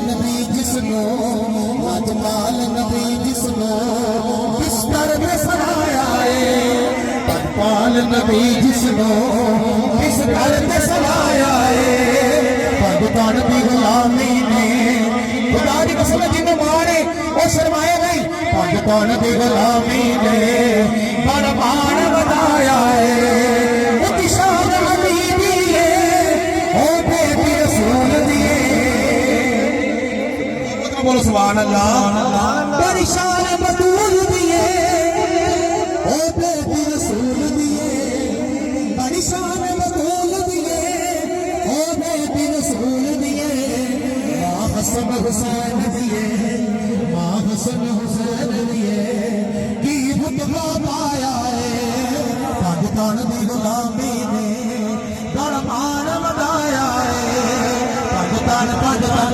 نبی جسنو راجپال نبی جسنو بستر میں سلایا ہے پال نبی جسنو بستر میں سلایا ہے پاکستان دی غلامی نے خدا دی قسم جنوں مانے او شرمایا نہیں پاکستان دی غلامی نے برباد بتایا ہے بولو سبحان اللہ پریشان بطول دیئے او بیٹی رسول دیئے پریشان بطول دیئے او بیٹی رسول دیئے ماں حسن حسین دیئے ماں حسن حسین دیئے کی بھتگا پایا ہے پاکستان دی غلامی نے دربار بتایا ہے پاکستان